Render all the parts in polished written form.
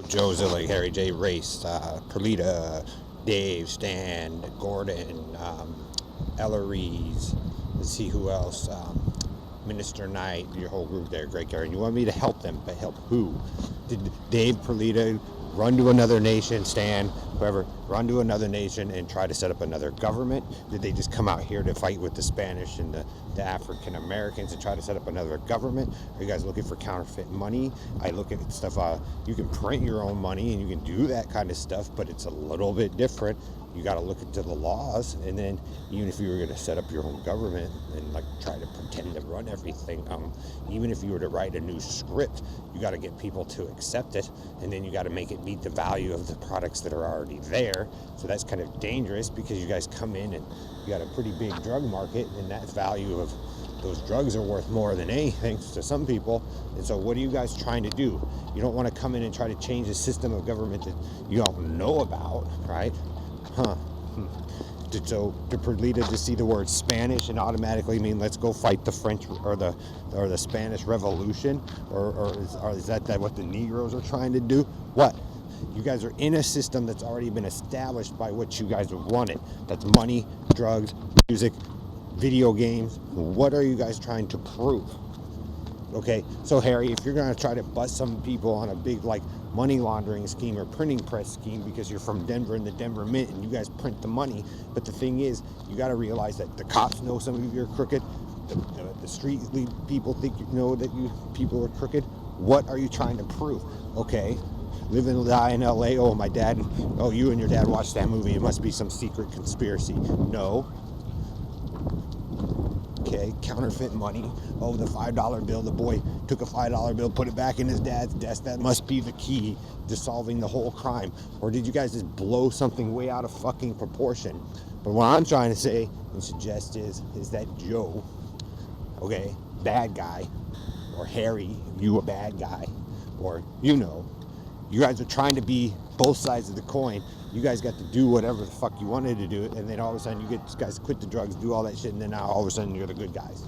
Joe's like Harry J. Race, Perlita, Dave, Stan, Gordon, Ellery's. Let's see who else. Minister Knight, your whole group there, Greg Gary. You want me to help them, but help who? Did Dave Perlita run to another nation, Stan, whoever, run to another nation and try to set up another government? Did they just come out here to fight with the Spanish and the African Americans and try to set up another government? Are you guys looking for counterfeit money? I look at stuff, you can print your own money and you can do that kind of stuff, but it's a little bit different. You got to look into the laws, and then even if you were going to set up your own government and like try to pretend to run everything, even if you were to write a new script, you got to get people to accept it, and then you got to make it meet the value of the products that are already there. So that's kind of dangerous because you guys come in and you got a pretty big drug market, and that value of those drugs are worth more than anything to some people. And so what are you guys trying to do? You don't want to come in and try to change a system of government that you don't know about, right? So to Perlita to see the word Spanish and automatically mean let's go fight the French or the Spanish Revolution, or is that what the Negroes are trying to do? What? You guys are in a system that's already been established by what you guys have wanted. That's money, drugs, music, video games. What are you guys trying to prove? Okay, so Harry, if you're going to try to bust some people on a big like money laundering scheme or printing press scheme because you're from Denver and the Denver Mint and you guys print the money, but the thing is, you got to realize that the cops know some of you are crooked, the street people think you know that you people are crooked. What are you trying to prove? Okay, live and die in LA. Oh, my dad, oh, you and your dad watched that movie. It must be some secret conspiracy. No. Okay, counterfeit money. Oh, the $5 bill. The boy took a $5 bill, put it back in his dad's desk. That must be the key to solving the whole crime. Or did you guys just blow something way out of fucking proportion? But what I'm trying to say and suggest is that Joe, okay, bad guy, or Harry, you a bad guy, or you guys are trying to be both sides of the coin. You guys got to do whatever the fuck you wanted to do, and then all of a sudden you get guys quit the drugs, do all that shit, and then now all of a sudden you're the good guys.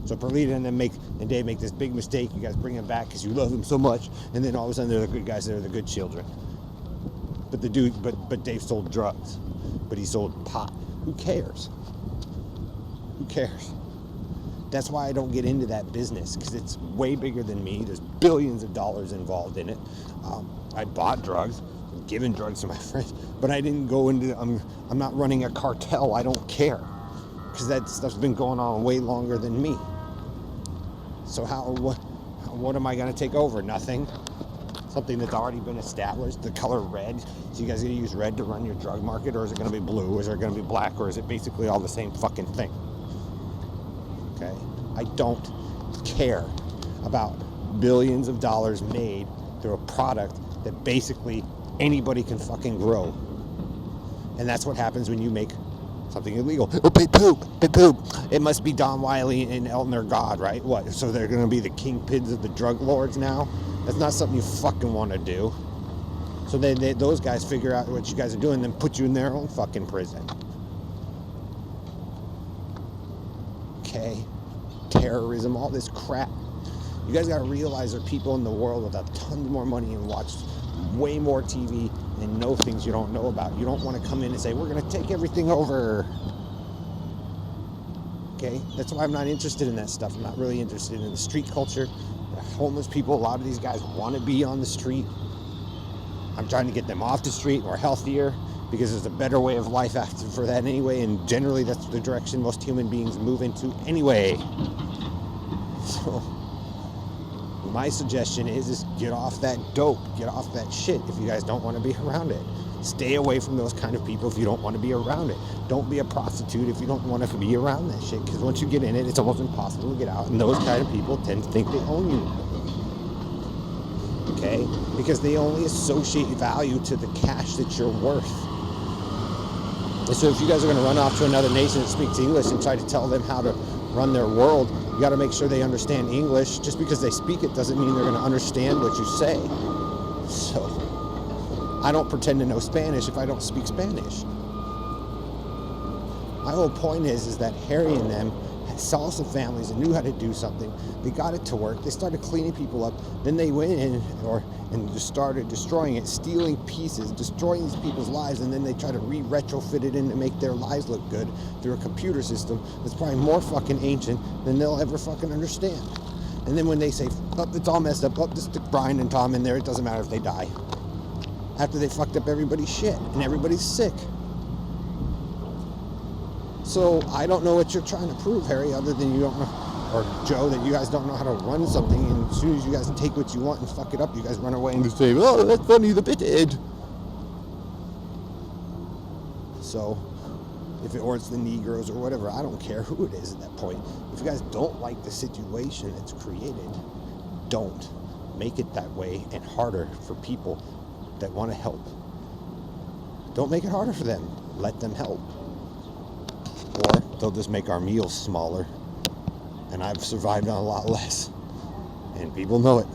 So Perlita and Dave make this big mistake. You guys bring them back because you love them so much, and then all of a sudden they're the good guys. They're the good children. But Dave sold drugs, but he sold pot. Who cares? Who cares? That's why I don't get into that business, because it's way bigger than me. There's billions of dollars involved in it. I bought drugs, I'm giving drugs to my friends, but I didn't go into, I'm not running a cartel. I don't care, because that stuff's been going on way longer than me. So what am I going to take over? Nothing. Something that's already been established. The color red. So you guys going to use red to run your drug market, or is it going to be blue? Is it going to be black? Or is it basically all the same fucking thing? Okay? I don't care about billions of dollars made through a product that basically anybody can fucking grow. And that's what happens when you make something illegal. Oh, big poop. It must be Don Wiley and Elton are God, right? What? So they're going to be the kingpins of the drug lords now? That's not something you fucking want to do. So those guys figure out what you guys are doing, then put you in their own fucking prison. Okay? Terrorism, all this crap. You guys got to realize there are people in the world with a ton more money and watch way more TV and know things you don't know about. You don't want to come in and say, we're going to take everything over. Okay? That's why I'm not interested in that stuff. I'm not really interested in the street culture. The homeless people, a lot of these guys want to be on the street. I'm trying to get them off the street or healthier, because there's a better way of life after for that anyway, and generally that's the direction most human beings move into anyway. So my suggestion is get off that dope, get off that shit if you guys don't want to be around it. Stay away from those kind of people if you don't want to be around it. Don't be a prostitute if you don't want to be around that shit, because once you get in it, it's almost impossible to get out, and those kind of people tend to think they own you. Okay? Because they only associate value to the cash that you're worth. And so if you guys are going to run off to another nation that speaks English and try to tell them how to run their world, you got to make sure they understand English. Just because they speak it doesn't mean they're going to understand what you say. So I don't pretend to know Spanish if I don't speak Spanish. My whole point is that Harry and them salsa families that knew how to do something. They got it to work. They started cleaning people up. Then they went in and just started destroying it, stealing pieces, destroying these people's lives, and then they try to retrofit it in to make their lives look good through a computer system that's probably more fucking ancient than they'll ever fucking understand. And then when they say, oh, it's all messed up, oh, just stick Brian and Tom in there, it doesn't matter if they die. After they fucked up everybody's shit and everybody's sick. So I don't know what you're trying to prove, Harry, other than you don't know, or Joe, that you guys don't know how to run something, and as soon as you guys take what you want and fuck it up, you guys run away and say, oh, that's funny, the bit ed. So, or it's the Negroes or whatever, I don't care who it is at that point. If you guys don't like the situation that's created, don't make it that way and harder for people that want to help. Don't make it harder for them. Let them help. Or they'll just make our meals smaller. And I've survived on a lot less. And people know it.